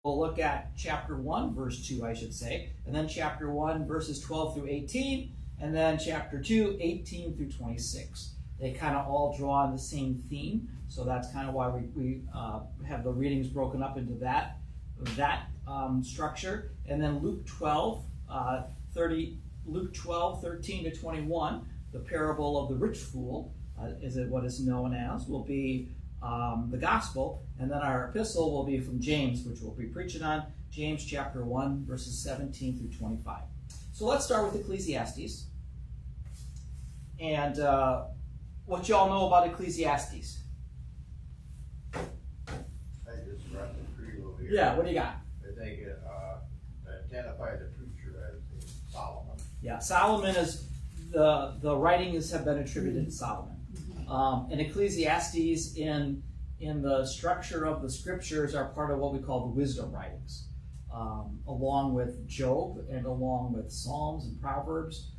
We'll look at chapter 1, verse 2, I should say, and then chapter 1, verses 12 through 18, and then chapter 2, 18 through 26. They kind of all draw on the same theme, so that's kind of why we have the readings broken up into that structure. And then Luke 12, 13 to 21, the parable of the rich fool, is it what is known as, will be the gospel, and then our epistle will be from James, which we'll be preaching on, James chapter 1, verses 17 through 25. So let's start with Ecclesiastes. And what y'all know about Ecclesiastes? I just read the prelude here. Yeah, what do you got? I think it identified the preacher as Solomon. Yeah, Solomon is, the writings have been attributed to Solomon. And Ecclesiastes in the structure of the scriptures are part of what we call the wisdom writings, along with Job and along with Psalms and Proverbs.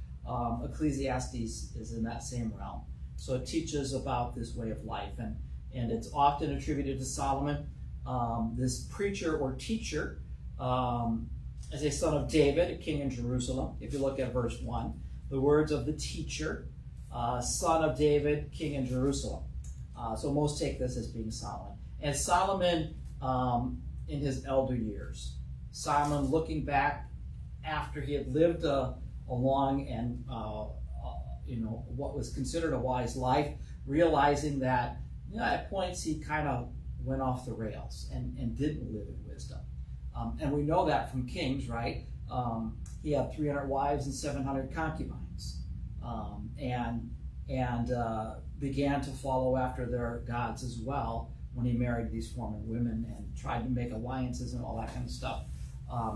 Ecclesiastes is in that same realm. So it teaches about this way of life, and it's often attributed to Solomon. This preacher or teacher is a son of David, a king in Jerusalem. If you look at verse 1, the words of the teacher, son of David, king in Jerusalem. So most take this as being Solomon. And Solomon in his elder years. Solomon looking back after he had lived a long and what was considered a wise life, realizing that at points he kind of went off the rails and didn't live in wisdom. And we know that from Kings, right? He had 300 wives and 700 concubines. And began to follow after their gods as well when he married these foreign women and tried to make alliances and all that kind of stuff,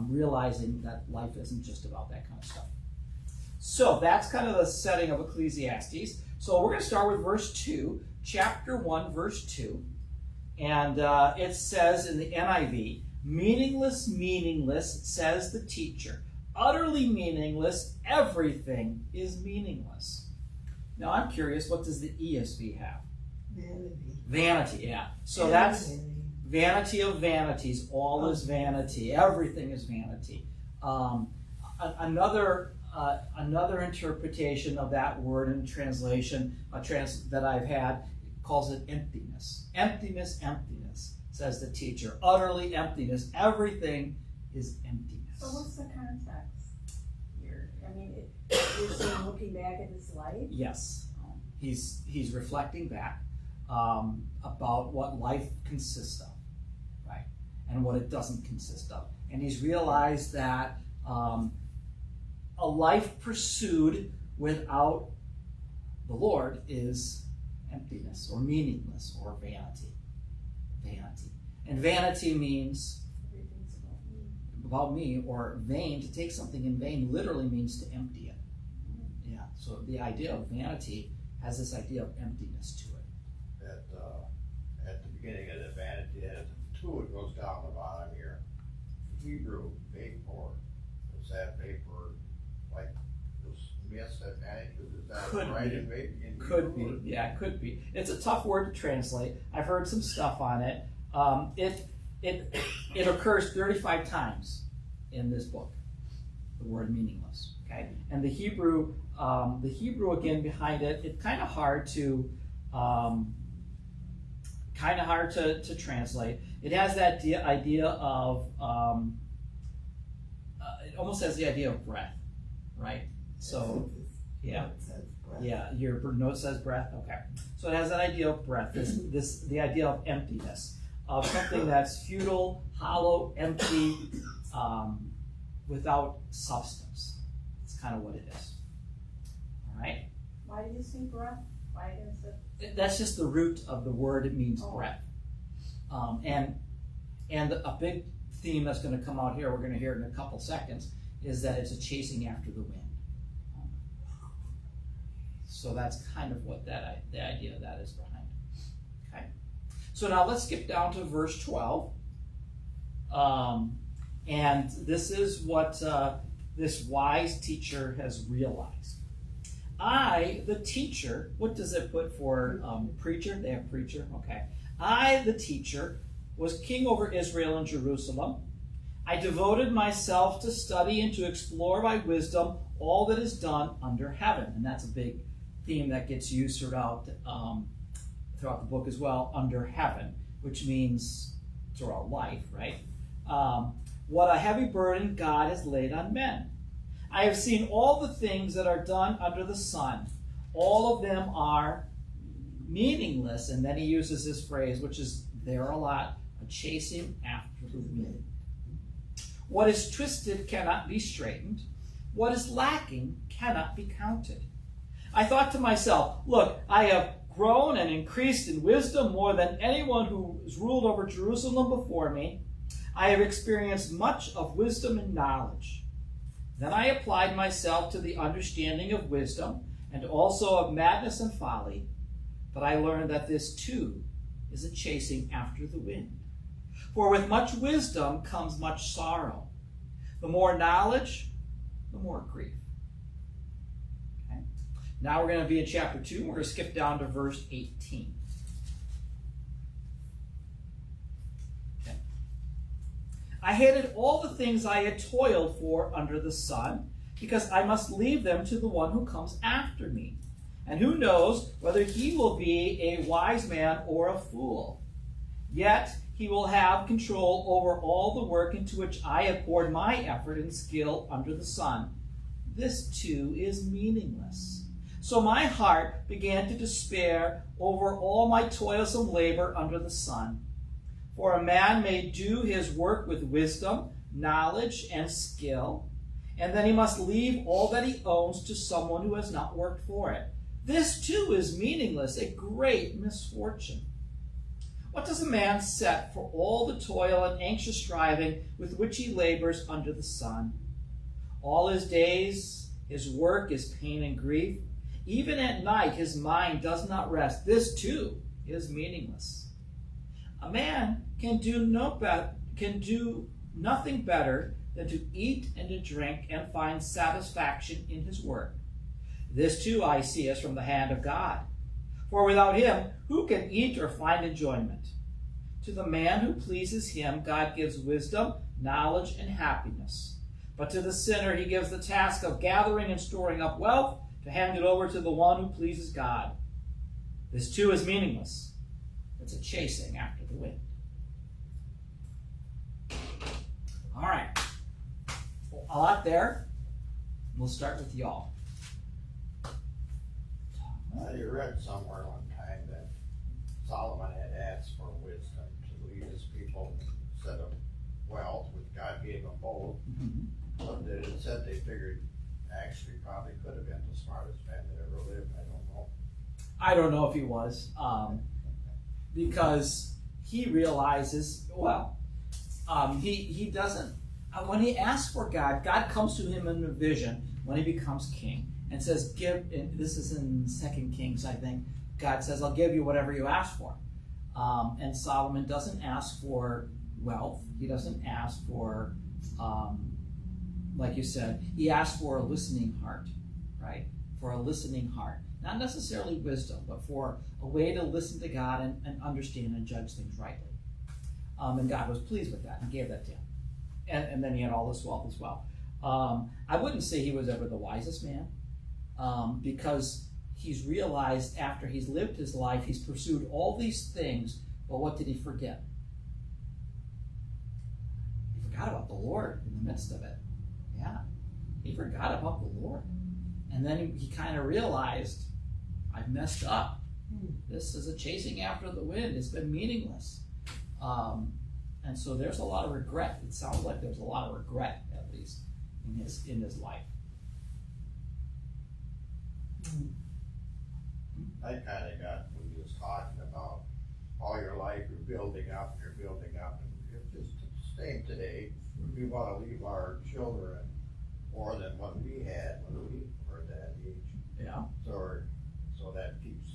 realizing that life isn't just about that kind of stuff. So that's kind of the setting of Ecclesiastes. So we're going to start with verse 2, chapter 1, verse 2. And it says in the NIV, meaningless, meaningless, says the teacher. Utterly meaningless, everything is meaningless. Now I'm curious, what does the ESV have? Vanity. Vanity, yeah. So that's vanity of vanities. All is vanity. Everything is vanity. Another interpretation of that word in translation that I've had calls it emptiness. Emptiness, emptiness, says the teacher. Utterly emptiness. Everything is emptiness. So what's the context here? I mean, is he looking back at his life? Yes. He's reflecting back about what life consists of, right? And what it doesn't consist of. And he's realized that a life pursued without the Lord is emptiness or meaningless or vanity. Vanity. And vanity means Everything's about me, or vain, to take something in vain literally means to empty it. Yeah, so the idea of vanity has this idea of emptiness to it. At the beginning of the vanity, it has a two, it goes down the bottom here. Hebrew vapor, is that vapor like this mist that vanishes? Is that Could right be. in vapor? Could be, yeah, could be. It's a tough word to translate. I've heard some stuff on it. It occurs 35 times in this book, the word meaningless. Okay, and the Hebrew again behind it, it's kind of hard to translate. It has that idea of it almost has the idea of breath, right? So yeah. Yeah, your note says breath. Okay, so it has that idea of breath. The idea of emptiness, of something that's futile, hollow, empty, without substance. It's kind of what it is. All right. Why do you say breath? Why is it? That's just the root of the word. It means breath. And a big theme that's going to come out here, we're going to hear it in a couple seconds, is that it's a chasing after the wind. So that's kind of what the idea of that is behind. Okay. So now let's skip down to verse 12. And this is what this wise teacher has realized. I, the teacher, what does it put for preacher? They have preacher, okay. I, the teacher, was king over Israel and Jerusalem. I devoted myself to study and to explore by wisdom all that is done under heaven. And that's a big theme that gets used throughout the book as well, under heaven, which means throughout life, right? What a heavy burden God has laid on men. I have seen all the things that are done under the sun. All of them are meaningless. And then he uses this phrase, which is there a lot, a chasing after the wind. What is twisted cannot be straightened. What is lacking cannot be counted. I thought to myself, look, I have grown and increased in wisdom more than anyone who has ruled over Jerusalem before me. I have experienced much of wisdom and knowledge. Then I applied myself to the understanding of wisdom and also of madness and folly. But I learned that this too is a chasing after the wind. For with much wisdom comes much sorrow. The more knowledge, the more grief. Okay? Now we're going to be in chapter 2. We're going to skip down to verse 18. Okay. I hated all the things I had toiled for under the sun, because I must leave them to the one who comes after me. And who knows whether he will be a wise man or a fool. Yet he will have control over all the work into which I have poured my effort and skill under the sun. This too is meaningless. So my heart began to despair over all my toilsome labor under the sun. For a man may do his work with wisdom, knowledge, and skill, and then he must leave all that he owns to someone who has not worked for it. This too is meaningless, a great misfortune. What does a man set for all the toil and anxious striving with which he labors under the sun? All his days, his work is pain and grief. Even at night, his mind does not rest. This too is meaningless. A man can do nothing better than to eat and to drink and find satisfaction in his work. This too I see as from the hand of God. For without him, who can eat or find enjoyment? To the man who pleases him, God gives wisdom, knowledge, and happiness. But to the sinner, he gives the task of gathering and storing up wealth to hand it over to the one who pleases God. This too is meaningless. It's a chasing after the wind. All right. A lot there. We'll start with y'all. You read somewhere one time that Solomon had asked for wisdom to lead his people instead of wealth, which God gave them both. But it said they figured actually probably could have been the smartest man that ever lived. I don't know. I don't know if he was, because he realizes, he doesn't, when he asks for God, God comes to him in a vision when he becomes king and says, this is in 2 Kings, I think, God says, I'll give you whatever you ask for. And Solomon doesn't ask for wealth. He doesn't ask for, like you said, he asks for a listening heart, right? For a listening heart. Not necessarily wisdom, but for a way to listen to God and understand and judge things rightly. And God was pleased with that and gave that to him. And then he had all this wealth as well. I wouldn't say he was ever the wisest man, because he's realized after he's lived his life, he's pursued all these things, but what did he forget? He forgot about the Lord in the midst of it. Yeah, he forgot about the Lord. And then he kind of realized, I've messed up. This is a chasing after the wind. It's been meaningless. And so there's a lot of regret. It sounds like there's a lot of regret, at least, in his life. I kind of got when he was talking about all your life you're building up, and it's just the same today. We want to leave our children more than what we had when we were that age. Yeah. So that keeps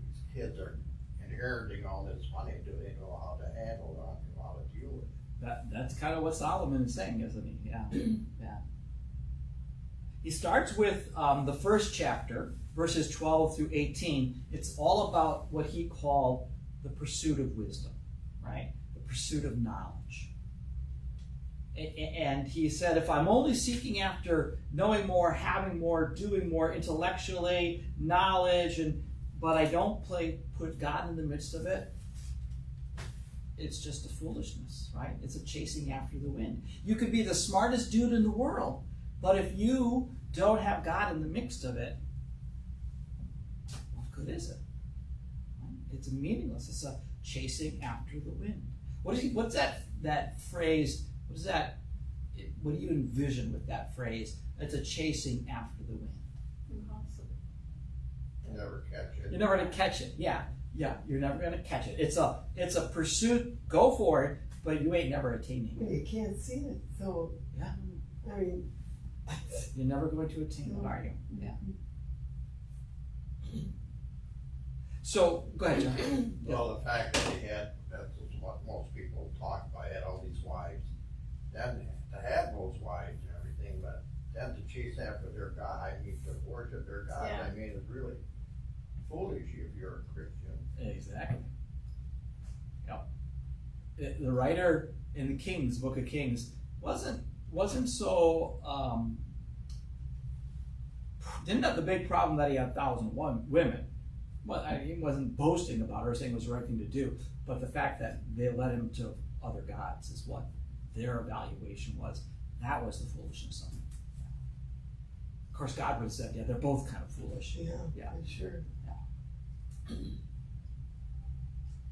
these kids are inheriting all this money. Do they know how to handle it, how to deal with it? That's kind of what Solomon is saying, isn't he? Yeah. Yeah. He starts with the first chapter, verses 12 through 18. It's all about what he called the pursuit of wisdom, right? The pursuit of knowledge. And he said, if I'm only seeking after knowing more, having more, doing more intellectually, knowledge, but I don't put God in the midst of it, it's just a foolishness, right? It's a chasing after the wind. You could be the smartest dude in the world, but if you don't have God in the midst of it, what good is it? It's meaningless. It's a chasing after the wind. What's that phrase? What is that? What do you envision with that phrase? It's a chasing after the wind. Impossible. You never catch it. You're never going to catch it. Yeah, you're never going to catch it. It's a pursuit. Go for it, but you ain't never attaining it. You can't see it, so Yeah. I mean, You're never going to attain it, are you? Yeah. So go ahead, John. Well, the fact that he had, that's what most people talk about, had all these wives. Then to have those wives and everything, but then to chase after their God, I mean, to worship their God, Yeah. I mean, it's really foolish if you're a Christian. Exactly. Yep. The writer in the Kings, Book of Kings, wasn't so didn't have the big problem that he had 1,001 women. Well, he wasn't boasting about her, saying it was the right thing to do, but the fact that they led him to other gods is what their evaluation was. That was the foolishness of it. Of course, God would have said, yeah, they're both kind of foolish. yeah, sure.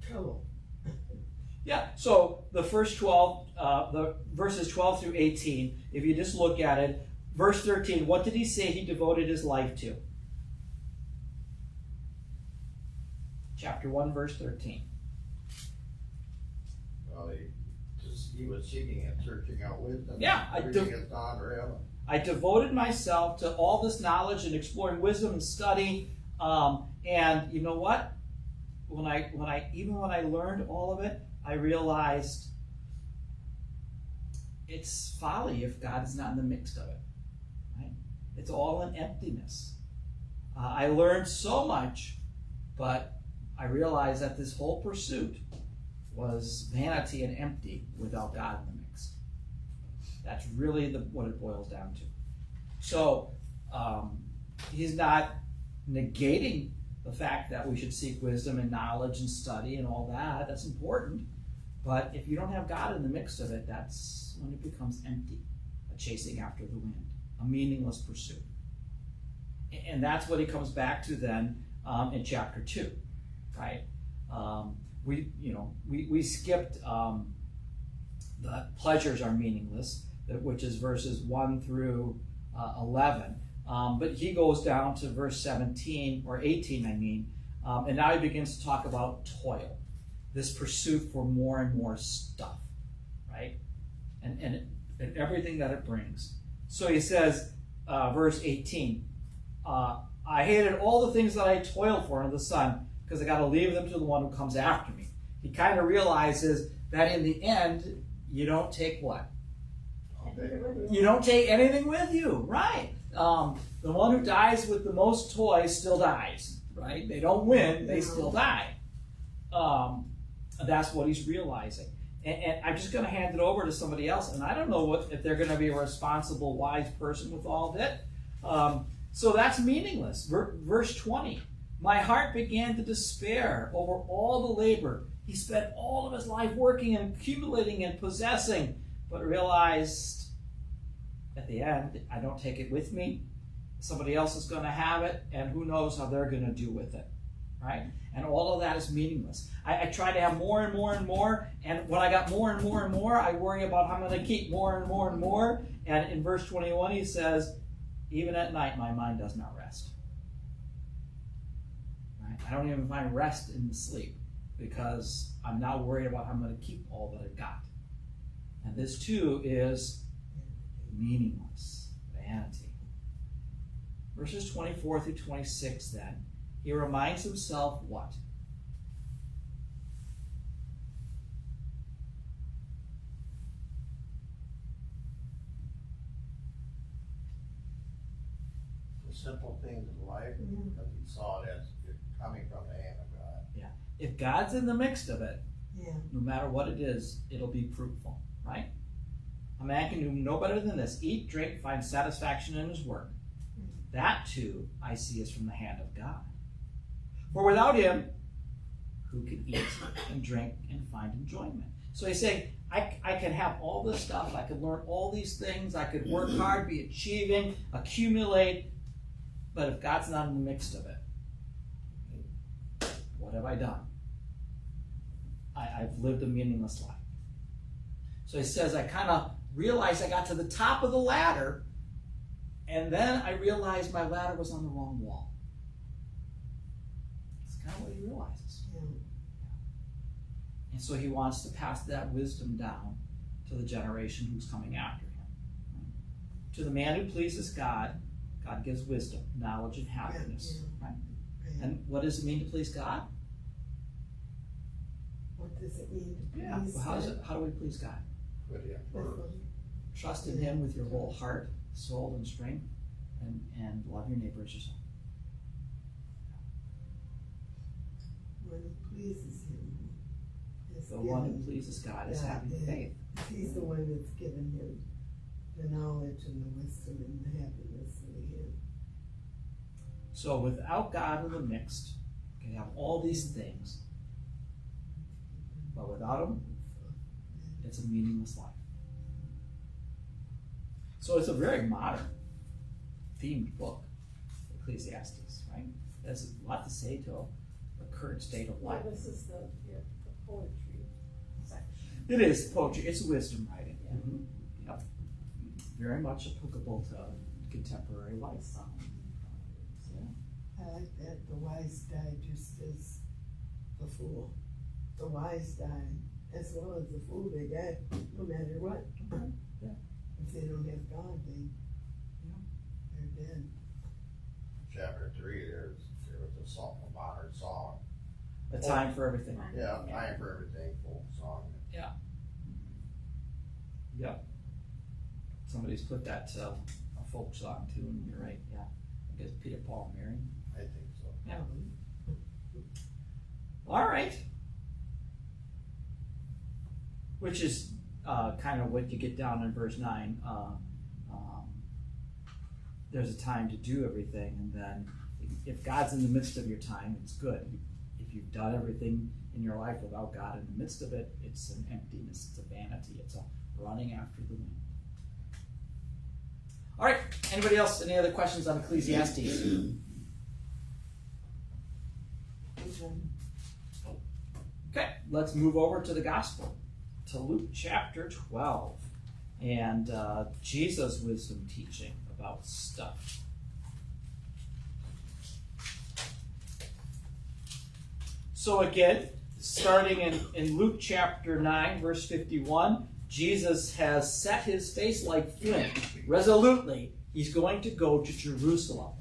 Trouble. Yeah, so the first 12, the verses 12 through 18, if you just look at it, verse 13, what did he say he devoted his life to? Chapter 1, verse 13. Well, he was seeking and searching out wisdom. Yeah, everything has gone to him. I devoted myself to all this knowledge and exploring wisdom and study. And you know what? When I learned all of it, I realized it's folly if God is not in the mix of it. Right? It's all an emptiness. I learned so much, but I realized that this whole pursuit was vanity and empty without God in the mix. That's really what it boils down to. So he's not negating the fact that we should seek wisdom and knowledge and study and all that. That's important. But if you don't have God in the mix of it, that's when it becomes empty, a chasing after the wind, a meaningless pursuit. And that's what he comes back to then in chapter 2, right? We skipped the pleasures are meaningless, which is verses 1 through 11. But he goes down to verse 17, or 18, I mean, and now he begins to talk about toil, this pursuit for more and more stuff, right? And everything that it brings. So he says, verse 18, I hated all the things that I toiled for under the sun, because I got to leave them to the one who comes after me. He kind of realizes that in the end, you don't take what? You don't take anything with you, right? The one who dies with the most toys still dies, right? They don't win, they still die. That's what he's realizing. And I'm just going to hand it over to somebody else, and I don't know if they're going to be a responsible, wise person with all of it. So that's meaningless. Verse 20, my heart began to despair over all the labor. He spent all of his life working and accumulating and possessing, but realized at the end, I don't take it with me. Somebody else is going to have it, and who knows how they're going to do with it, right? And all of that is meaningless. I try to have more and more and more, and when I got more and more and more, I worry about how I'm going to keep more and more and more. And in verse 21, he says, even at night, my mind does not rest. Right? I don't even find rest in the sleep, because I'm now worried about how I'm going to keep all that I've got. And this too is meaningless, vanity. Verses 24 through 26 then, he reminds himself what? The simple things in life, because he saw it as it coming from the hand of God. Yeah. If God's in the mix of it, Yeah. no matter what it is, it'll be fruitful, right? A man can do no better than this: eat, drink, find satisfaction in his work. That too I see is from the hand of God. For without him, who can eat and drink and find enjoyment? So he's saying, I can have all this stuff, I could learn all these things, I could work hard, be achieving, accumulate, but if God's not in the midst of it, what have I done? I've lived a meaningless life. So he says, I kind of realized I got to the top of the ladder, and then I realized my ladder was on the wrong wall. That's kind of what he realizes. Yeah. And so he wants to pass that wisdom down to the generation who's coming after him. To the man who pleases God, God gives wisdom, knowledge, and happiness. Yeah. Right? Right. And what does it mean to please God? What does it mean to please Well, God? how do we please God? Put him That's first. what- Trust in him with your whole heart, soul, and strength, and love your neighbor as yourself. One who pleases him is The one who given. pleases God is Yeah, having yeah. faith. He's the one that's given him the knowledge and the wisdom and the happiness in the end. So without God in the mix, you can have all these things, but without him, it's a meaningless life. So it's a very modern themed book, Ecclesiastes, right? There's a lot to say to the current state of life. Yeah, this is the poetry section. It is poetry. It's wisdom writing. Yeah. Mhm. Yep. Very much applicable to contemporary life. Yeah. I like that. The wise die just as the fool. The wise die as well as the fool. They die no matter what. Yeah. If they don't have God, they're dead. Chapter 3, there was a song, a modern song. A time for everything. Yeah, time for everything, folk song. Yep. Somebody's put that to a folk song too, and you're right. Yeah. I guess Peter, Paul, and Mary. I think so. Yeah. All right. Which is kind of what you get down in verse 9. There's a time to do everything, and then if God's in the midst of your time, it's good. If you've done everything in your life without God in the midst of it, it's an emptiness, it's a vanity, it's a running after the wind. All right, anybody else, any other questions on Ecclesiastes? Okay, let's move over to the gospel, to Luke chapter 12, and Jesus' wisdom teaching about stuff. So again, starting in Luke chapter 9, verse 51, Jesus has set his face like flint. Resolutely, he's going to go to Jerusalem.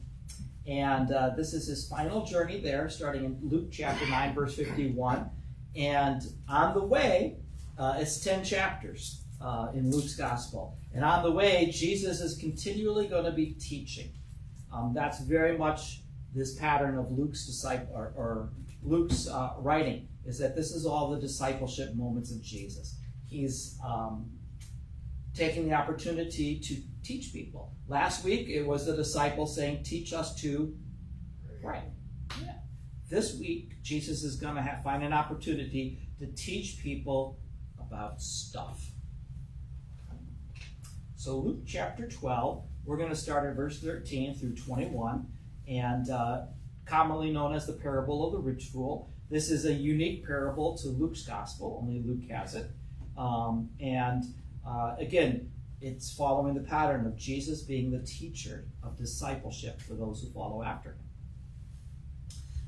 And this is his final journey there, starting in Luke chapter 9, verse 51. And on the way, it's 10 chapters in Luke's gospel. And on the way, Jesus is continually going to be teaching. That's very much this pattern of Luke's Luke's writing, is that this is all the discipleship moments of Jesus. He's taking the opportunity to teach people. Last week, it was the disciples saying, teach us to pray. Yeah. This week, Jesus is going to find an opportunity to teach people about stuff. So Luke chapter 12, we're going to start at verse 13 through 21, and commonly known as the parable of the rich fool. This is a unique parable to Luke's gospel. Only Luke has it. Again, it's following the pattern of Jesus being the teacher of discipleship for those who follow after him.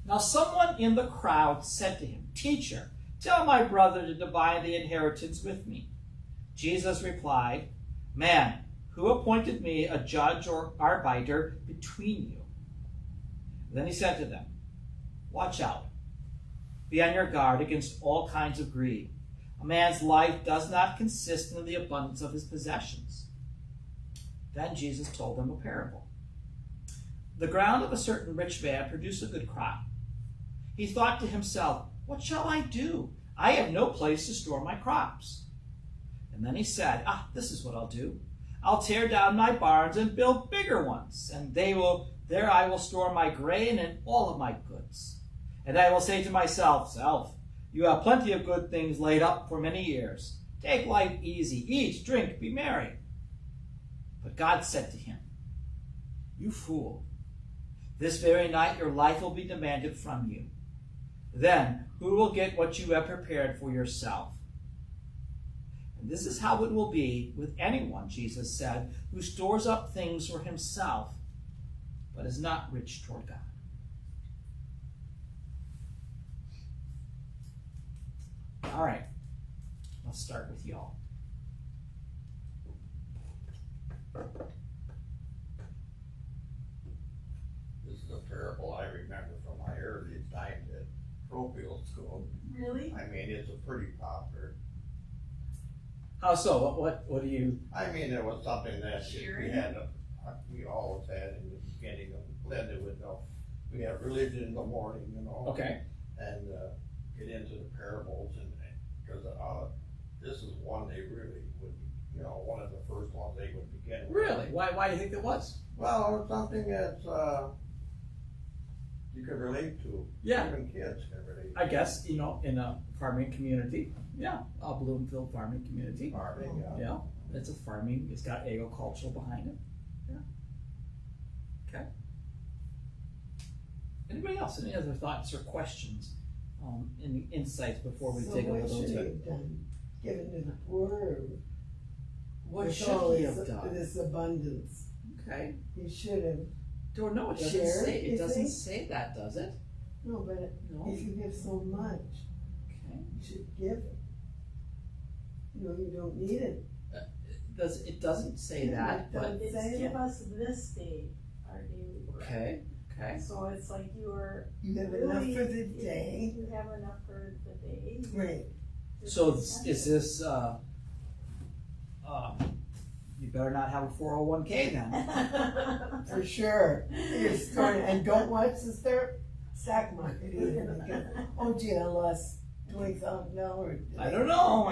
Now someone in the crowd said to him, "Teacher, tell my brother to divide the inheritance with me." Jesus replied, "Man, who appointed me a judge or arbiter between you?" Then he said to them, "Watch out. Be on your guard against all kinds of greed. A man's life does not consist in the abundance of his possessions." Then Jesus told them a parable. The ground of a certain rich man produced a good crop. He thought to himself, "What shall I do? I have no place to store my crops." And then he said, this is what I'll do. I'll tear down my barns and build bigger ones, and there I will store my grain and all of my goods. And I will say to myself, Self, you have plenty of good things laid up for many years. Take life easy, eat, drink, be merry. But God said to him, You fool, this very night your life will be demanded from you. Then who will get what you have prepared for yourself? And this is how it will be with anyone, Jesus said, who stores up things for himself, but is not rich toward God. All right, let's start with y'all. This is a parable I remember from my early times at parochial school. Really? I mean, it's a pretty popular. How so? What do you? I mean, it was something that Sharing? we always had in the beginning of Linda would know. We have religion in the morning, Okay. and get into the parables, and because this is one they really would, one of the first ones they would begin with. Really? Why do you think that was? Well, it's something that you can relate to. Yeah. Even kids can relate. I guess, in a farming community. Yeah, a Bloomfield farming community. Farming, Yeah, it's a farming, it's got agricultural behind it. Yeah. Okay. Anybody else? Any other thoughts or questions? Any insights before we dig a what little should he into have done? Given to the poor? Or what with should all he this- have done? This abundance. Okay. He should have. No, it doesn't Share, say. It you doesn't think? say that, does it? No, but No. if you give so much, Okay. you should give it. You don't need it. It doesn't say that, but Doesn't It's say give that. us this day our daily bread. okay. So it's like you are You have really, enough for the day. You have enough for the day. Right. So is this? You better not have a 401k then. For sure. You're starting, and don't watch the stock market either. Because, oh gee, I lost $20,000. I don't know.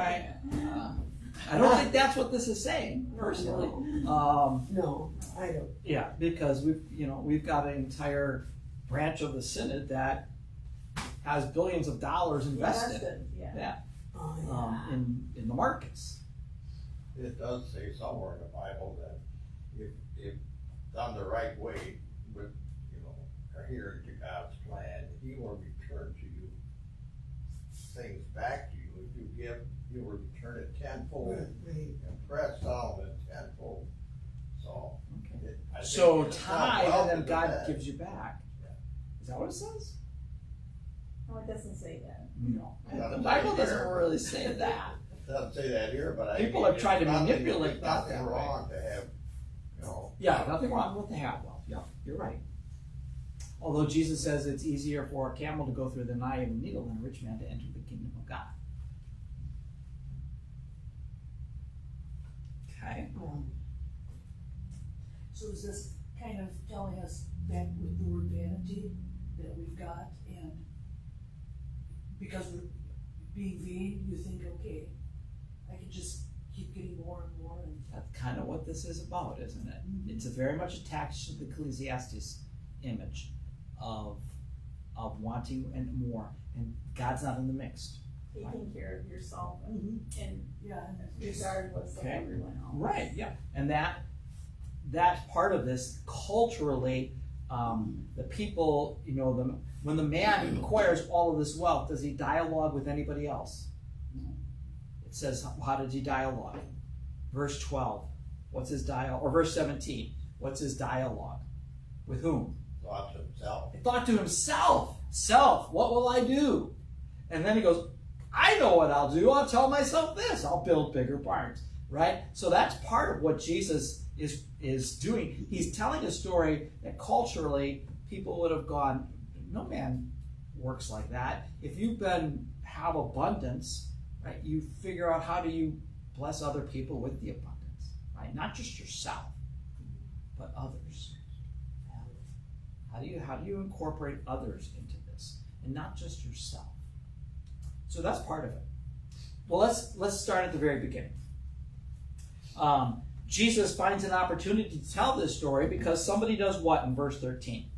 I don't think that's what this is saying personally. No, I don't. Yeah, because we've got an entire branch of the Synod that has billions of dollars invested. Yeah. Oh, yeah. In the markets. It does say somewhere in the Bible that if done the right way with, adhering to God's plan, He will return to you things back to you. If you give, He will return it tenfold Right. and press down and tenfold. So, Okay. I think So it's not tithe well and then to do God that. gives you back. Is that what it says? No, it doesn't say that. No. Doesn't The say Bible there. doesn't really say that. Doesn't say that here, but People have tried to it's nothing- manipulate it's that nothing way. wrong to have, Yeah, nothing wrong with the have wealth. Yeah, you're right. Although Jesus says it's easier for a camel to go through the eye of a needle than a rich man to enter the kingdom of God. Okay. So is this kind of telling us that with the word vanity that we've got, and because we're being vain, you think, okay, I can just keep getting more and more, and That's kind of what this is about, isn't it? It's very much attached to the Ecclesiastes image of wanting and more, and God's not in the mix. Taking care of yourself Mhm. and yeah, and regardless of Okay. everyone else. Right, yeah. And that part of this culturally, the people, when the man acquires all of this wealth, does he dialogue with anybody else? It says, how did he dialogue? Verse 12, what's his dialogue? Or verse 17, what's his dialogue? With whom? thought to himself. He thought to himself, self, what will I do? And then he goes, I know what I'll do. I'll tell myself this. I'll build bigger barns, right? So that's part of what Jesus is doing. He's telling a story that culturally people would have gone, no man works like that. If you've have abundance, right, you figure out how do you bless other people with the abundance, right? Not just yourself, but others. How do you incorporate others into this, and not just yourself? So that's part of it. Well, let's start at the very beginning. Jesus finds an opportunity to tell this story because somebody does what in verse 13?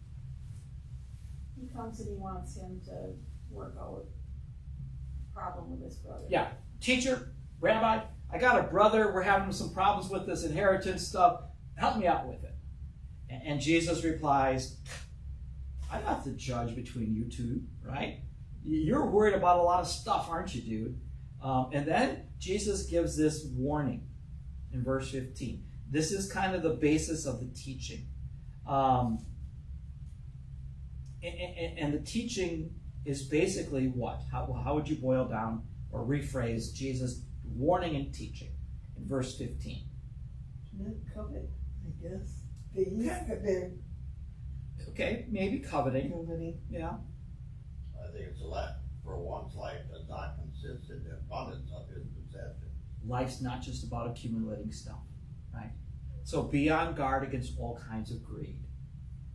He comes and he wants him to work out a problem with his brother. Yeah. Teacher, Rabbi, I got a brother. We're having some problems with this inheritance stuff. Help me out with it. And Jesus replies, I'm not the judge between you two, right? You're worried about a lot of stuff, aren't you, dude? And then Jesus gives this warning in verse 15. This is kind of the basis of the teaching. And the teaching is basically what? How would you boil down or rephrase Jesus' warning and teaching in verse 15? Not covet, I guess. They're Okay, maybe coveting. coveting. Yeah. I think it's a lot, for one's life does not consist in the abundance of his possession. Life's not just about accumulating stuff, right? So be on guard against all kinds of greed.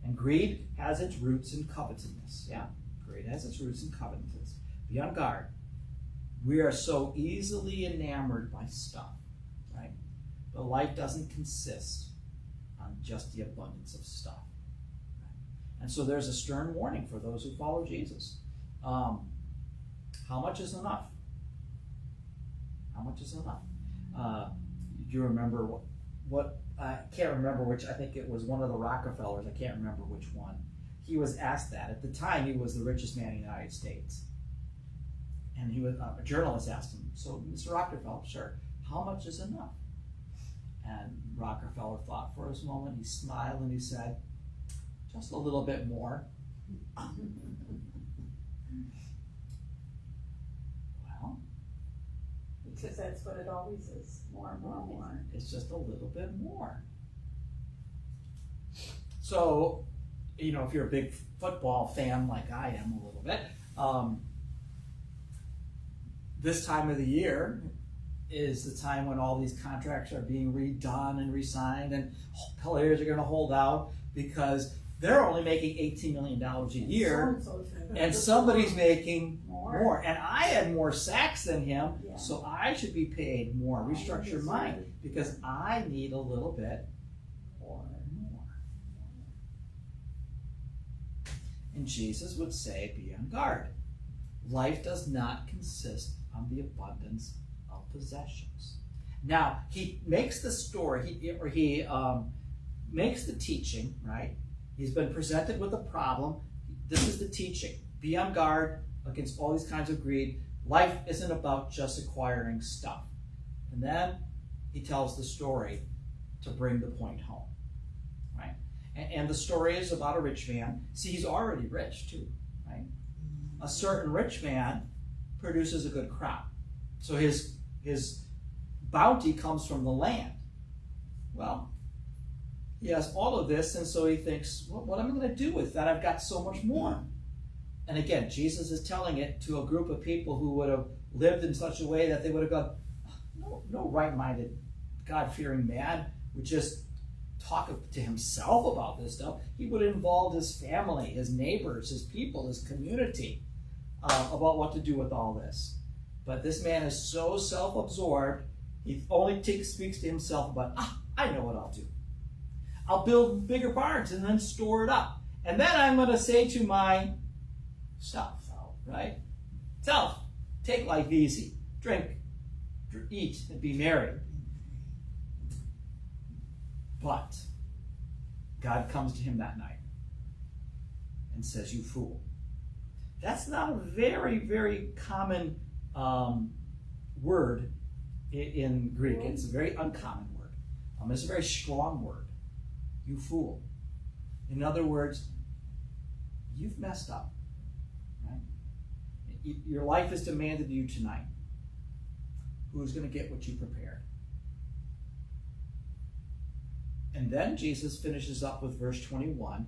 And greed has its roots in covetousness. Yeah, greed has its roots in covetousness. Be on guard. We are so easily enamored by stuff, right? But life doesn't consist on just the abundance of stuff. Right? And so there's a stern warning for those who follow Jesus. How much is enough? How much is enough? You remember what I can't remember which, I think it was one of the Rockefellers, I can't remember which one. He was asked that. At the time, he was the richest man in the United States. And he was, a journalist asked him, so Mr. Rockefeller, sir, how much is enough? And Rockefeller thought for a moment, he smiled and he said, just a little bit more. Well, Because that's what it always is, more and more and more. it's just a little bit more. So, you know, if you're a big football fan like I am a little bit, this time of the year is the time when all these contracts are being redone and re-signed, and players are going to hold out because they're only making $18 million a year, and somebody's making more. And I had more sacks than him, Yeah. so I should be paid more. Restructure mine because I need a little bit more. And Jesus would say, be on guard. Life does not consist on the abundance of possessions. Now, he makes the story, he makes the teaching, right? He's been presented with a problem. This is the teaching. Be on guard against all these kinds of greed. Life isn't about just acquiring stuff. And then he tells the story to bring the point home, right? And the story is about a rich man. See, he's already rich too, right? A certain rich man produces a good crop. So his bounty comes from the land. Well, he has all of this, and so he thinks, well, what am I going to do with that? I've got so much more. And again, Jesus is telling it to a group of people who would have lived in such a way that they would have gone, no right-minded, God-fearing man would just talk to himself about this stuff. He would have involved his family, his neighbors, his people, his community about what to do with all this. But this man is so self-absorbed, he only speaks to himself about, I know what I'll do. I'll build bigger barns and then store it up. And then I'm going to say to my self, right? Self, take life easy. Drink, eat, and be merry. But God comes to him that night and says, you fool. That's not a very, very common word in Greek. It's a very uncommon word. It's a very strong word. You fool. In other words, you've messed up. Right? Your life is demanded of you tonight. Who's going to get what you prepared? And then Jesus finishes up with verse 21.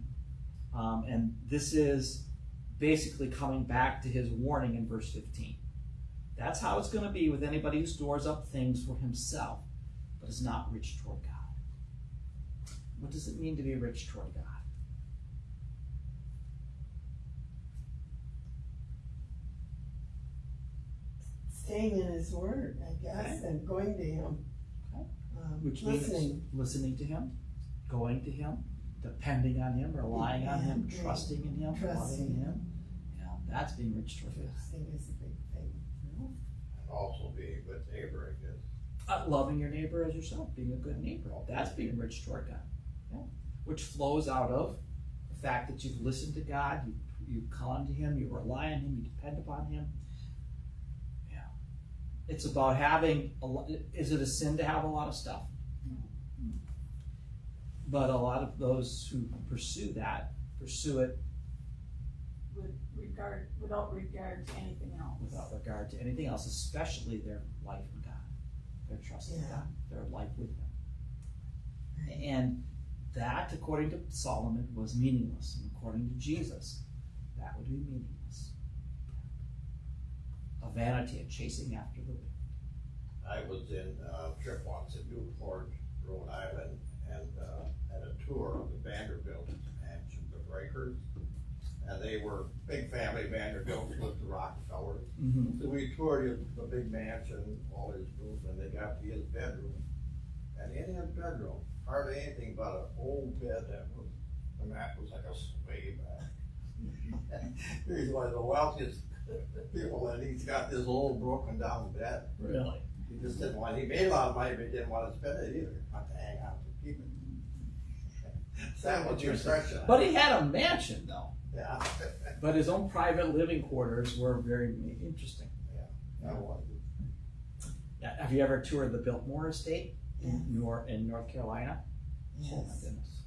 And this is basically coming back to his warning in verse 15. That's how it's going to be with anybody who stores up things for himself, but is not rich toward God. What does it mean to be rich toward God? Staying in his word, I guess, and going to him. Okay. which means listening to him, going to him, depending on him, relying on him, trusting in him, loving him. Yeah, that's being rich toward God. Trusting is a big thing. And also being a good neighbor, I guess. Loving your neighbor as yourself, being a good neighbor. That's being rich toward God. Yeah. Which flows out of the fact that you've listened to God, you call on to him, you rely on him, you depend upon him. Yeah. It's about having is it a sin to have a lot of stuff? But a lot of those who pursue it without regard to anything else. Without regard to anything else, especially their life in God, their trust in God, their life with him. And that, according to Solomon, was meaningless. And according to Jesus, that would be meaningless. A vanity, a chasing after the wind. I was in a trip once in Newport, Rhode Island, and had a tour of the Vanderbilt mansion, the Breakers. And they were big family Vanderbilt with the Rockefellers. Mm-hmm. So we toured the big mansion, all his rooms, and they got to his bedroom. And in his bedroom, hardly anything but an old bed the mat was like a sway back. He's one of the wealthiest people, and he's got this old broken down bed. Really? He just didn't want, he made a lot of money, but he didn't want to spend it either. Not to hang out to keep it. So that was the impression. But he had a mansion, though. Yeah. But his own private living quarters were very interesting. Yeah, that was it. Yeah. Have you ever toured the Biltmore Estate in Yes. North Carolina? Yes. Oh my goodness.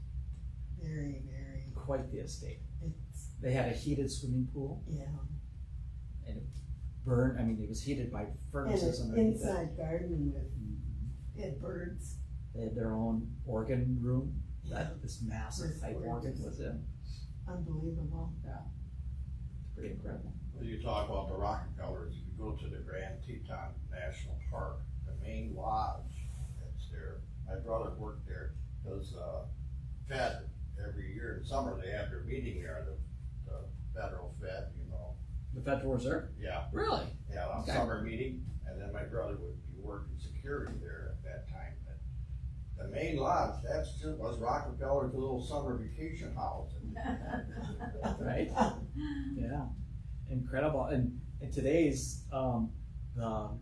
Very, very. Quite the estate. It's, They had a heated swimming pool, yeah. and it burned. I mean, it was heated by furnaces And an underneath it. inside garden with Mhm. had birds. They had their own organ room Yeah. that this massive With pipe organ organs. was in. Unbelievable. It's pretty incredible. When you talk about the Rockefellers, if you go to the Grand Teton National Park, the main lodge that's there, my brother worked there, because Fed, every year in summer, they have their meeting there, the federal Fed, you know. The Federal Reserve? Yeah, Really? yeah, a Okay. summer meeting, and then my brother would be working security there at that time. But the main lodge, was Rockefeller's little summer vacation house. Right? Yeah. Incredible. And in today's, the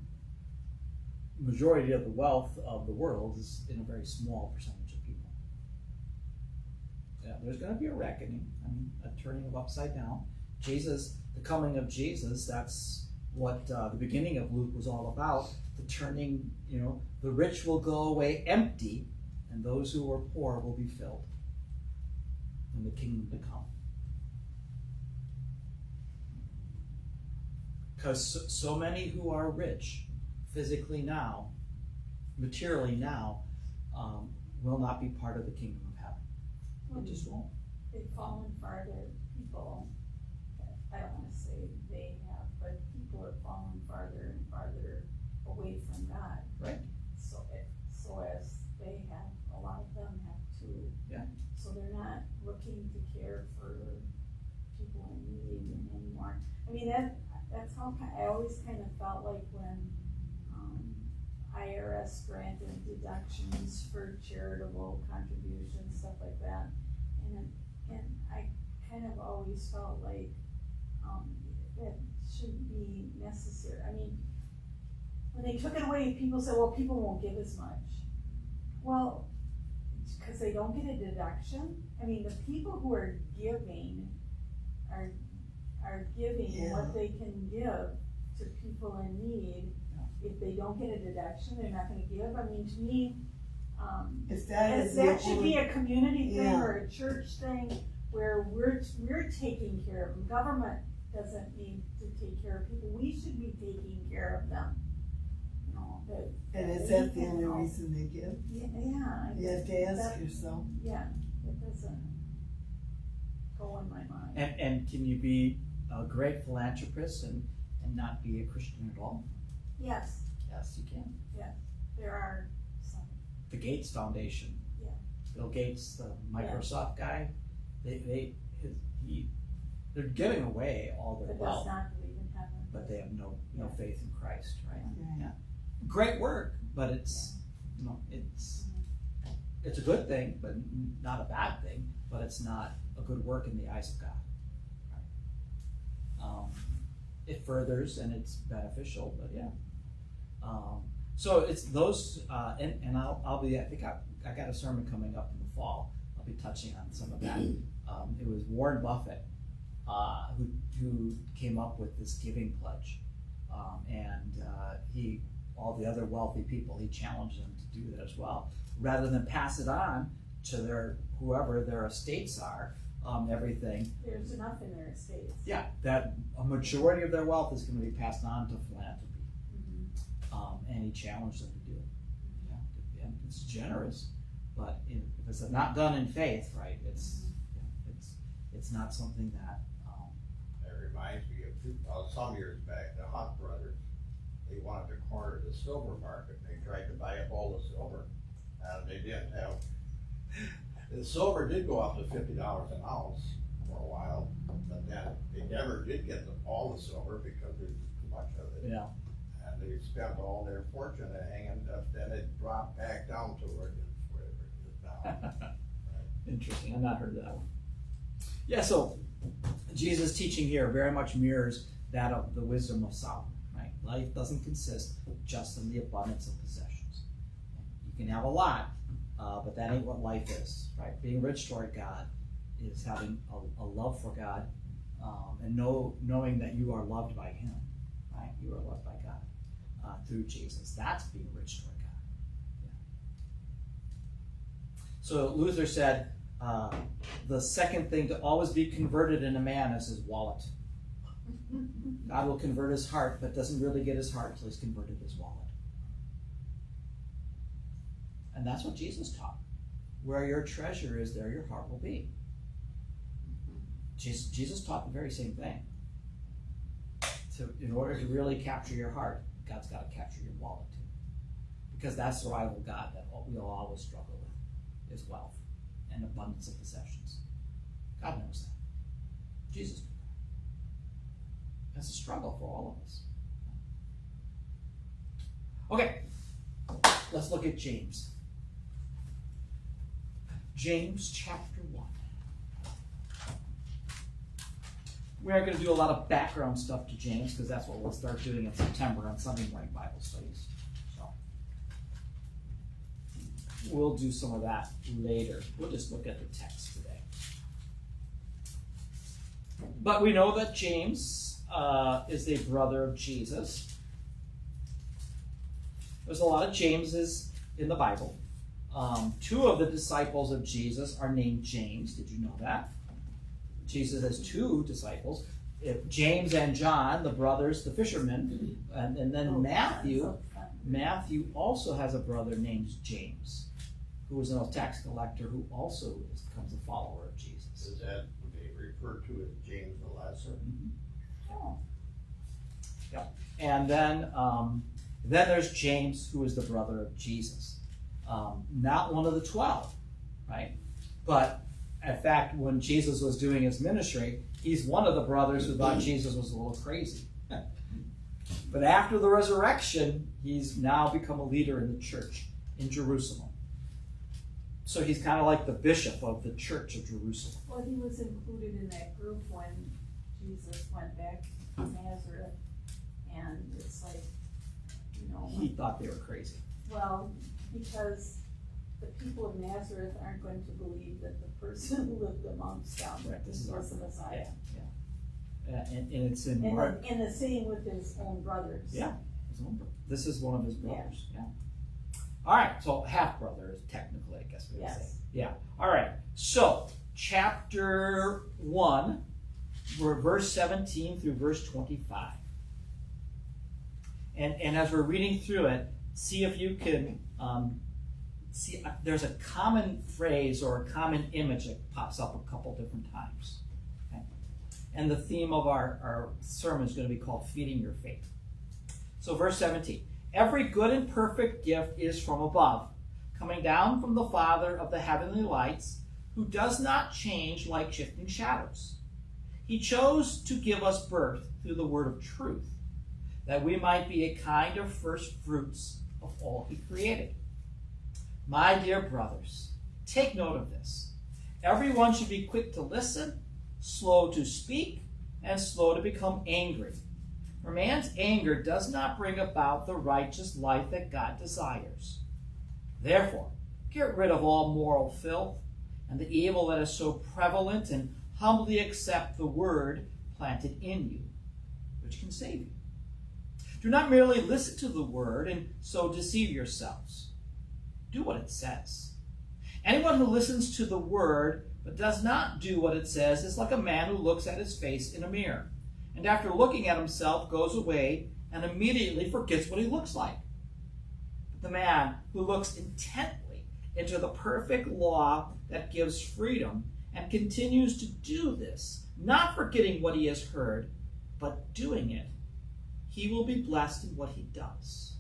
majority of the wealth of the world is in a very small percentage of people. Yeah, there's going to be a reckoning. I mean, a turning of upside down. Jesus, the coming of Jesus, that's what the beginning of Luke was all about. The turning, the rich will go away empty, and those who are poor will be filled in the kingdom to come. Because so many who are rich physically now, materially now, will not be part of the kingdom of heaven. They just won't. They've fallen farther, people, I don't want to say they have, but people have fallen farther and farther away from God. Right. So as they have, a lot of them have too. Yeah. So they're not looking to care for people in need anymore. I mean, that's how I always kind of felt like when IRS granted deductions for charitable contributions, stuff like that. And I kind of always felt like that shouldn't be necessary. I mean, when they took it away, people said, well, people won't give as much. Well, because they don't get a deduction. I mean, the people who are giving are giving what they can give to people in need. If they don't get a deduction, they're not going to give. I mean, to me, that should be a community thing or a church thing where we're taking care of them. Government doesn't need to take care of people. We should be taking care of them. And is that the only reason they give? Yeah. You have to ask yourself. Yeah, it doesn't go in my mind. And can you be a great philanthropist and not be a Christian at all? Yes. Yes, you can. There are some. The Gates Foundation. Yeah. Bill Gates, the Microsoft guy, they're giving away all their That does wealth, not believe in heaven. but they have no faith in Christ, right? Right. Yeah. Great work, but it's it's a good thing, but not a bad thing. But it's not a good work in the eyes of God. It furthers and it's beneficial, but yeah. So it's those, and I'll be. I think I got a sermon coming up in the fall. I'll be touching on some of that. It was Warren Buffett who came up with this giving pledge, and all the other wealthy people, he challenged them to do that as well, rather than pass it on to whoever their estates are. Everything. There's enough in their estates. Yeah, that a majority of their wealth is going to be passed on to philanthropy. And he challenged them to do it. Yeah, and it's generous, but if it's not done in faith, right? It's not something that. It reminds me of some years back, the Hunt brothers. They wanted to corner the silver market. They tried to buy up all the silver, and they didn't have. The silver did go up to $50 an ounce for a while, but then they never did get all the silver because there's too much of it. Yeah. And they spent all their fortune hanging up, then it dropped back down to whatever it is now. Interesting. I've not heard that one. Yeah, so Jesus' teaching here very much mirrors that of the wisdom of Solomon, right? Life doesn't consist just in the abundance of possessions. You can have a lot, but that ain't what life is, right? Being rich toward God is having a love for God and knowing that you are loved by Him, right? You are loved by God through Jesus. That's being rich toward God. Yeah. So Luther said, the second thing to always be converted in a man is his wallet. God will convert his heart, but doesn't really get his heart until he's converted his wallet. And that's what Jesus taught. Where your treasure is, there your heart will be. Jesus taught the very same thing. In order to really capture your heart, God's got to capture your wallet too. Because that's the rival God that we'll always struggle with, is wealth and abundance of possessions. God knows that. Jesus knew that. That's a struggle for all of us. Okay, let's look at James. James chapter 1. We are going to do a lot of background stuff to James because that's what we'll start doing in September on Sunday morning Bible studies. So we'll do some of that later. We'll just look at the text today. But we know that James is a brother of Jesus. There's a lot of Jameses in the Bible. Two of the disciples of Jesus are named James. Did you know that? Jesus has two disciples. James and John, the brothers, the fishermen. And then Matthew also has a brother named James, who was a tax collector who also becomes a follower of Jesus. Is that they refer to as James the Lesser? Mm-hmm. Oh. Yeah. And then there's James, who is the brother of Jesus. Not one of the 12, right? But in fact, when Jesus was doing his ministry, he's one of the brothers who thought Jesus was a little crazy. But after the resurrection, he's now become a leader in the church in Jerusalem. So he's kind of like the bishop of the church of Jerusalem. Well, he was included in that group when Jesus went back to Nazareth, and it's like, He thought they were crazy. Well, because the people of Nazareth aren't going to believe that the person who lived amongst them was the Messiah. Yeah. And it's in Mark. And the same with his own brothers. Yeah. This is one of his brothers. Yeah. All right. So half brother, technically, I guess we would say. Yeah. All right. So chapter 1, verse 17 through verse 25. And as we're reading through it, see if you can see. There's a common phrase or a common image that pops up a couple different times. Okay? And the theme of our sermon is going to be called Feeding Your Faith. So verse 17. Every good and perfect gift is from above, coming down from the Father of the heavenly lights, who does not change like shifting shadows. He chose to give us birth through the word of truth, that we might be a kind of first fruits of all he created. My dear brothers, take note of this. Everyone should be quick to listen, slow to speak, and slow to become angry. For man's anger does not bring about the righteous life that God desires. Therefore, get rid of all moral filth and the evil that is so prevalent, and humbly accept the word planted in you, which can save you. Do not merely listen to the word and so deceive yourselves. Do what it says. Anyone who listens to the word but does not do what it says is like a man who looks at his face in a mirror, and after looking at himself goes away and immediately forgets what he looks like. But the man who looks intently into the perfect law that gives freedom and continues to do this, not forgetting what he has heard, but doing it, he will be blessed in what he does.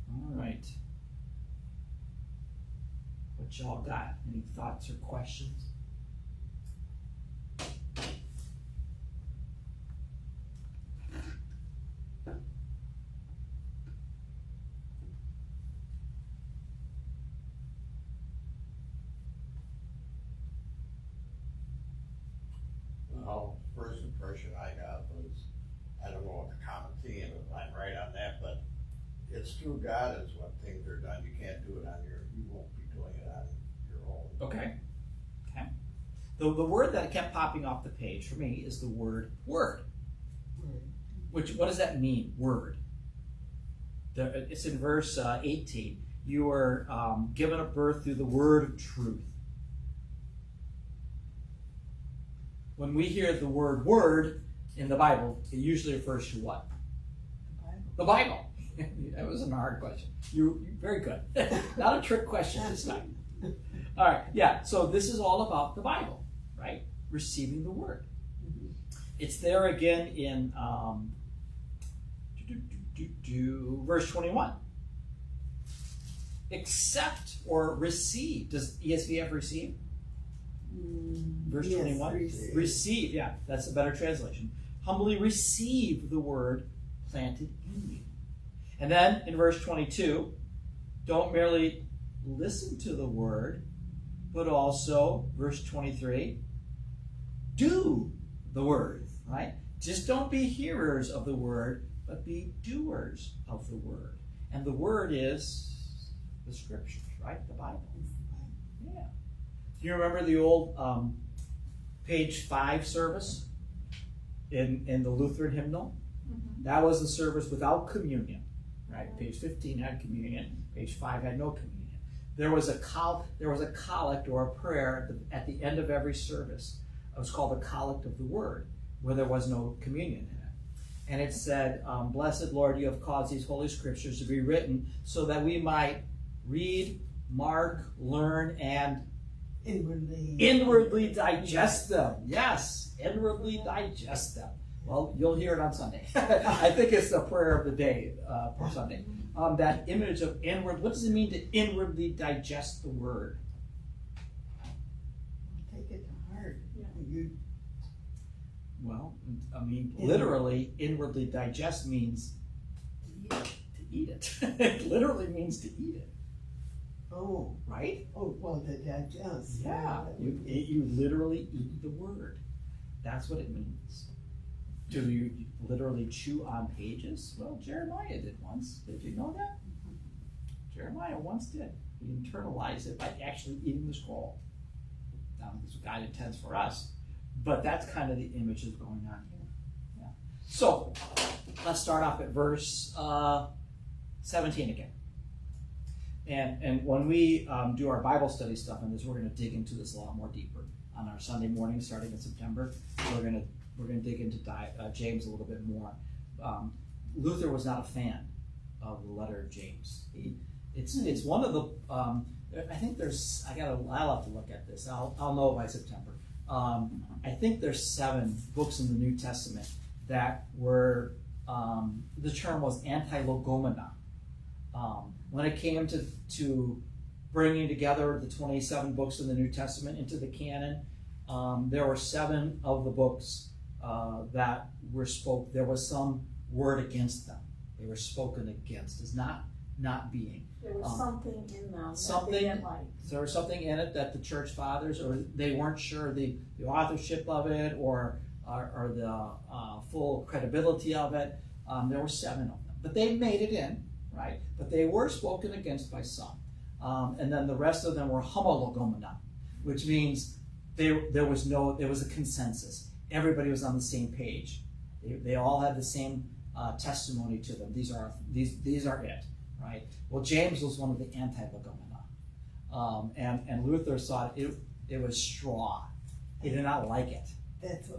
All right. What y'all got? Any thoughts or questions? Well, first impression I got was, I don't know what the common theme is, I'm right on that, but it's through God is when things are done. You can't do it on you won't be doing it on your own. Okay. Okay. The word that kept popping off the page for me is the word word. What does that mean, word? It's in verse 18. You were given a birth through the word of truth. When we hear the word word in the Bible, it usually refers to what? The Bible. That wasn't a hard question. You very good. Not a trick question this time. All right, yeah, so this is all about the Bible, right? Receiving the word. It's there again in verse 21. Accept or receive. Does ESV have receive? Verse 21. Receive, yeah, that's a better translation. Humbly receive the word planted in you. And then in verse 22, don't merely listen to the word, but also, verse 23, do the word, right? Just don't be hearers of the word, but be doers of the word. And the word is the scriptures, right? The Bible. Yeah. Do you remember the old page 5 service in the Lutheran hymnal? Mm-hmm. That was the service without communion. Right, page 15 had communion. Page 5 had no communion. There was a collect or a prayer at the end of every service. It was called the collect of the word, where there was no communion in it. And it said, "Blessed Lord, you have caused these holy scriptures to be written so that we might read, mark, learn, and inwardly digest them." Yes, inwardly digest them. Well, you'll hear it on Sunday. I think it's the prayer of the day for Sunday. That image of inward, what does it mean to inwardly digest the word? Take it to heart. Yeah. Well, I mean, literally, inwardly digest means to eat it. It literally means to eat it. Oh. Right? Oh, well, to digest. Yeah. You literally eat the word. That's what it means. Do you literally chew on pages? Well, Jeremiah did once. Did you know that? Jeremiah once did. He internalized it by actually eating the scroll. Now, this is what God intends for us. But that's kind of the image that's going on here. Yeah. So, let's start off at verse 17 again. And when we do our Bible study stuff on this, we're going to dig into this a lot more deeper. On our Sunday morning, starting in September, we're going to dig into James a little bit more. Luther was not a fan of the letter of James. It's one of the I think there's I'll have to look at this. I'll know by September. I think there's 7 books in the New Testament that were the term was anti-logomena. When it came to bringing together the 27 books in the New Testament into the canon, there were 7 of the books that were spoke. There was some word against them. They were spoken against as not being. There was something in them that something- they didn't like. There was something in it that the church fathers, or they weren't sure the authorship of it, or the full credibility of it. There were 7 of them, but they made it in, right? But they were spoken against by some, and then the rest of them were homologomena, which means there was a consensus. Everybody was on the same page. They all had the same testimony to them. These are it, right? Well, James was one of the anti-legomena, and Luther saw it was straw. He did not like it. That's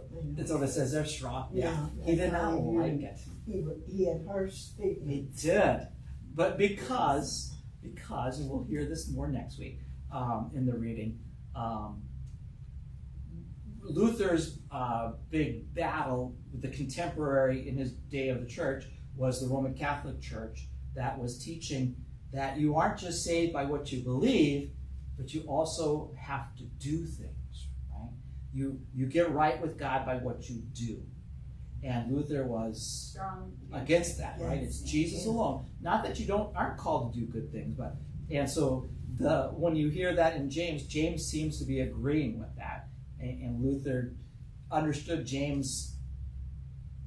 what it says there, straw. Yeah, He did that's not how like it. He had harsh He statements. did, but because, and we'll hear this more next week in the reading. Luther's big battle with the contemporary in his day of the church was the Roman Catholic Church that was teaching that you aren't just saved by what you believe, but you also have to do things, right? You get right with God by what you do. And Luther was Strong against that, right? Yes. It's Jesus alone. Not that you aren't called to do good things, but so when you hear that in James seems to be agreeing with that. And Luther understood James.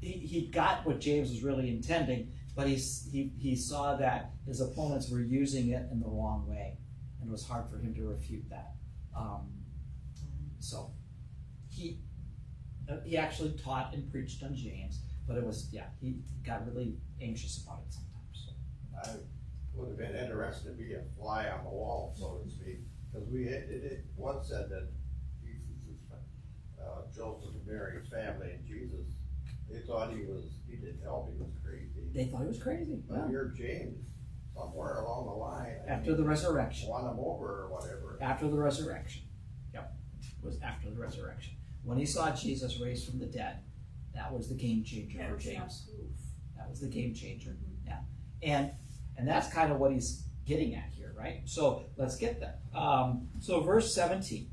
He got what James was really intending, but he saw that his opponents were using it in the wrong way, and it was hard for him to refute that. So he actually taught and preached on James, but he got really anxious about it sometimes. I would have been interested to be a fly on the wall, so to speak, because it once said that Joseph and Mary's family and Jesus, they thought he didn't help, he was crazy. They thought he was crazy. But here James, somewhere along the line, After the resurrection. won him over or whatever. After the resurrection. Yep. It was after the resurrection. When he saw Jesus raised from the dead, that was the game changer for James. That was the game changer. Yeah. And that's kind of what he's getting at here, right? So let's get that. So verse 17.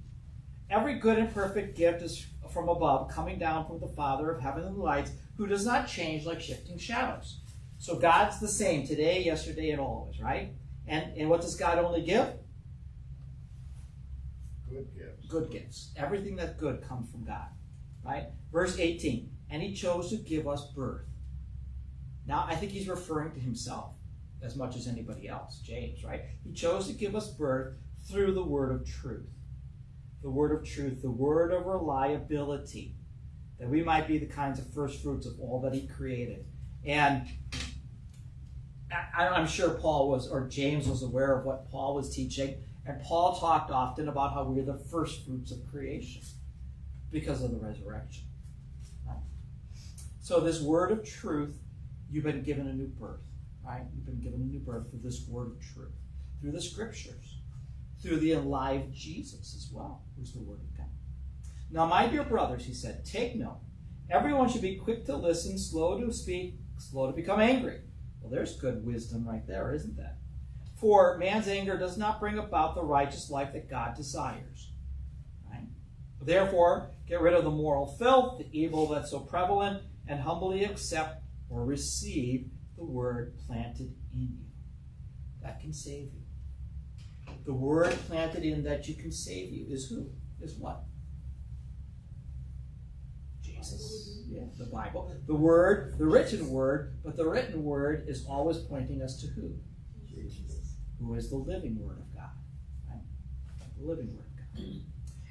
Every good and perfect gift is from above, coming down from the Father of heaven and lights, who does not change like shifting shadows. So God's the same today, yesterday, and always, right? And what does God only give? Good gifts. Good gifts. Everything that's good comes from God, right? Verse 18. And he chose to give us birth. Now, I think he's referring to himself as much as anybody else, James, right? He chose to give us birth through the word of truth. The word of truth, the word of reliability, that we might be the kinds of first fruits of all that he created. And I'm sure James was aware of what Paul was teaching, and Paul talked often about how we're the first fruits of creation because of the resurrection. Right? So this word of truth, you've been given a new birth, right? You've been given a new birth through this word of truth, through the scriptures, through the alive Jesus as well, who's the word of God. Now, my dear brothers, he said, take note. Everyone should be quick to listen, slow to speak, slow to become angry. Well, there's good wisdom right there, isn't that? For man's anger does not bring about the righteous life that God desires. Right? Therefore, get rid of the moral filth, the evil that's so prevalent, and humbly accept or receive the word planted in you. That can save you. The word planted in that you can save you is who? Is what? Jesus. Yeah, the Bible. The word, the written word, but the written word is always pointing us to who? Jesus. Who is the living word of God. Right? The living word of God.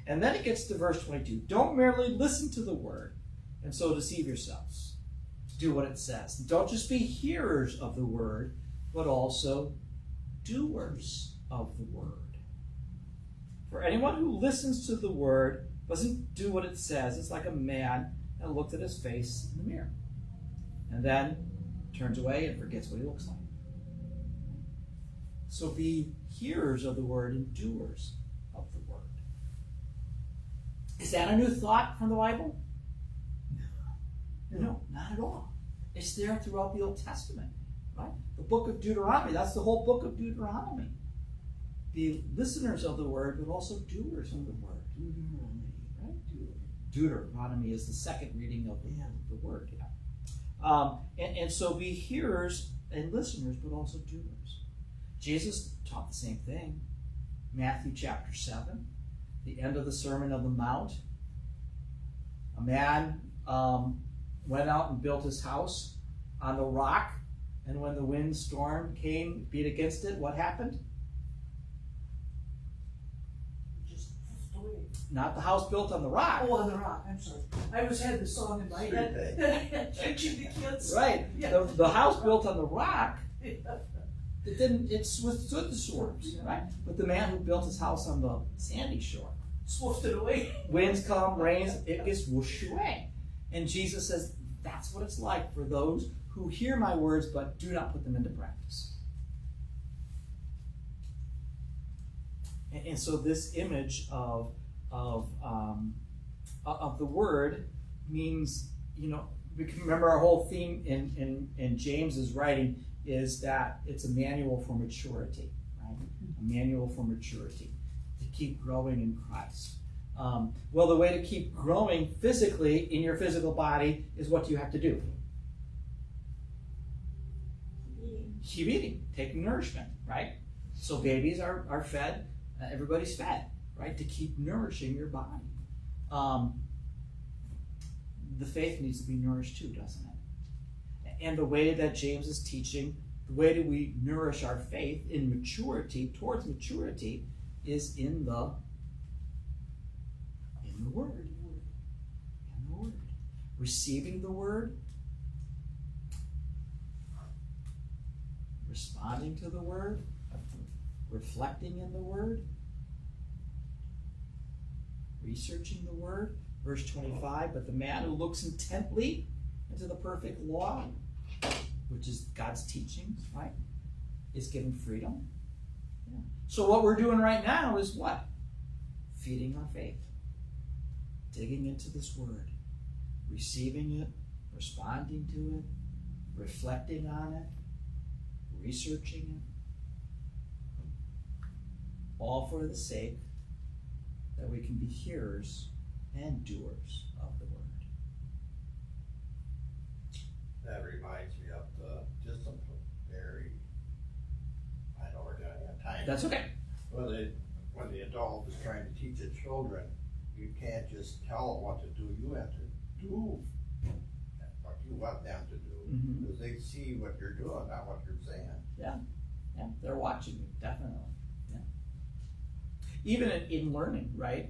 And then it gets to verse 22. Don't merely listen to the word and so deceive yourselves. Do what it says. Don't just be hearers of the word, but also doers of the word. For anyone who listens to the word doesn't do what it says, it's like a man that looked at his face in the mirror and then turns away and forgets what he looks like. So be hearers of the word and doers of the word. Is that a new thought from the Bible? No, not at all. It's there throughout the Old Testament, right? The book of Deuteronomy, that's the whole book of Deuteronomy. Be listeners of the word, but also doers of the word. Right? Deuteronomy is the second reading of the word. Yeah. And so be hearers and listeners, but also doers. Jesus taught the same thing. Matthew chapter 7, the end of the Sermon on the Mount. A man went out and built his house on the rock, and when the windstorm came, beat against it, what happened? Just away. Not the house built on the rock. Oh, on the rock, I'm sorry. I had the song in my head. Teaching the kids. Right. Yeah. The house built on the rock, Yeah. it withstood the storms, right? But the man who built his house on the sandy shore, Swooped it away. winds come, rains, it gets whooshed away. And Jesus says, that's what it's like for those who hear my words but do not put them into practice. And so this image of the word means, we can remember our whole theme in James's writing is that it's a manual for maturity, right? A manual for maturity, to keep growing in Christ. Well, the way to keep growing physically in your physical body is what do you have to do? Keep eating, taking nourishment, right? So babies are fed, everybody's fed, right? To keep nourishing your body. The faith needs to be nourished too, doesn't it? And the way that James is teaching, the way that we nourish our faith in maturity, towards maturity, is in the Word. In the Word. Receiving the Word, responding to the Word, reflecting in the Word, researching the Word. Verse 25, but the man who looks intently into the perfect law, which is God's teachings, right, is given freedom. Yeah. So what we're doing right now is what? Feeding our faith. Digging into this Word. Receiving it, responding to it, reflecting on it, researching it. All for the sake that we can be hearers and doers of the Word. That reminds me of the disciplinary, I know we're running out of time. That's okay. When the adult is trying to teach the children, you can't just tell them what to do. You have to do what you want them to do. Because they see what you're doing, not what you're saying. Yeah, they're watching you, definitely. Yeah. Even in learning, right?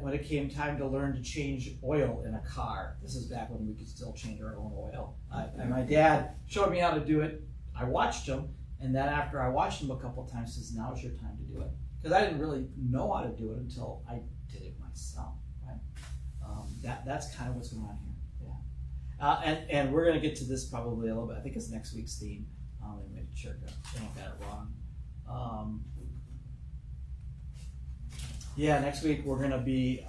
When it came time to learn to change oil in a car, this is back when we could still change our own oil. And my dad showed me how to do it. I watched him, and then after I watched him a couple of times, says, "Now is your time to do it." Because I didn't really know how to do it until I did it myself. Right? That's kind of what's going on here. Yeah. And we're going to get to this probably a little bit. I think it's next week's theme. Let me make sure I don't get it wrong. Next week we're going to be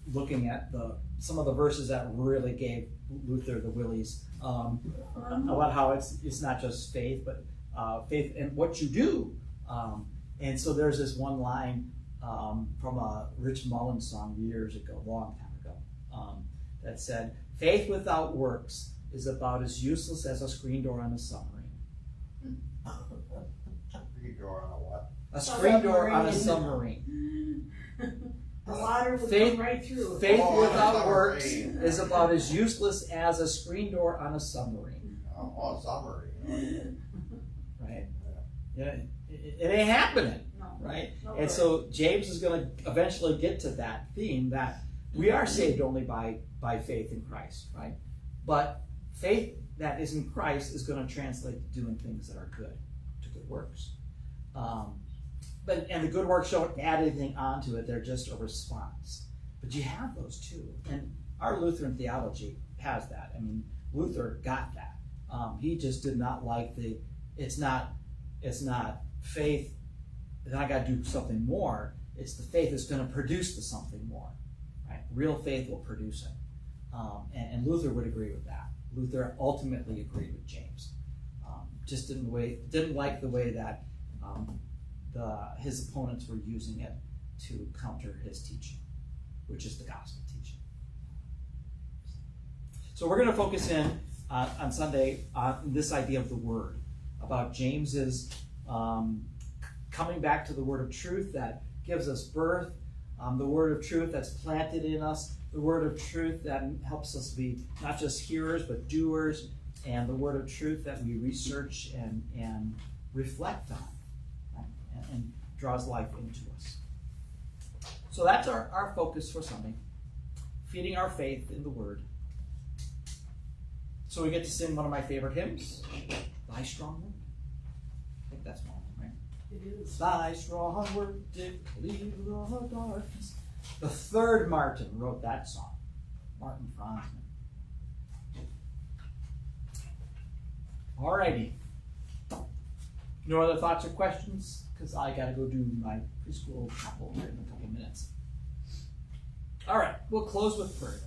looking at some of the verses that really gave Luther the willies about how it's not just faith, but faith in what you do. And so there's this one line from a Rich Mullins song years ago, long time ago, that said, "Faith without works is about as useless as a screen door on a submarine." Screen door on a what? A screen door on a submarine. The water would Faith- come right through. Faith Oh, without submarine. works is about as useless as a screen door on a submarine. Submarine. Right? Yeah, it ain't happening. No. Right? No And good. so James is going to eventually get to that theme that we are saved only by faith in Christ, right? But faith that is in Christ is going to translate to doing things that are good, to good works. And the good works don't add anything onto it, they're just a response. But you have those too. And our Lutheran theology has that. I mean, Luther got that. He just did not like it's not faith, then I got to do something more. It's the faith that's going to produce the something more. Right? Real faith will produce it. And Luther would agree with that. Luther ultimately agreed with James. Just didn't like the way that his opponents were using it to counter his teaching, which is the gospel teaching. So we're going to focus in on Sunday on this idea of the Word, about James's coming back to the Word of truth that gives us birth, the Word of truth that's planted in us, the Word of truth that helps us be not just hearers but doers, and the Word of truth that we research and reflect on, right? and draws life into us. So that's our focus for Sunday, feeding our faith in the Word. So we get to sing one of my favorite hymns, Thy Strong Word. I think that's one of them, right? It is. Thy strong word did leave the darkness. The third Martin wrote that song, Martin Franzman. Alrighty. No other thoughts or questions? Because I gotta go do my preschool chapel here in a couple minutes. Alright, we'll close with prayer.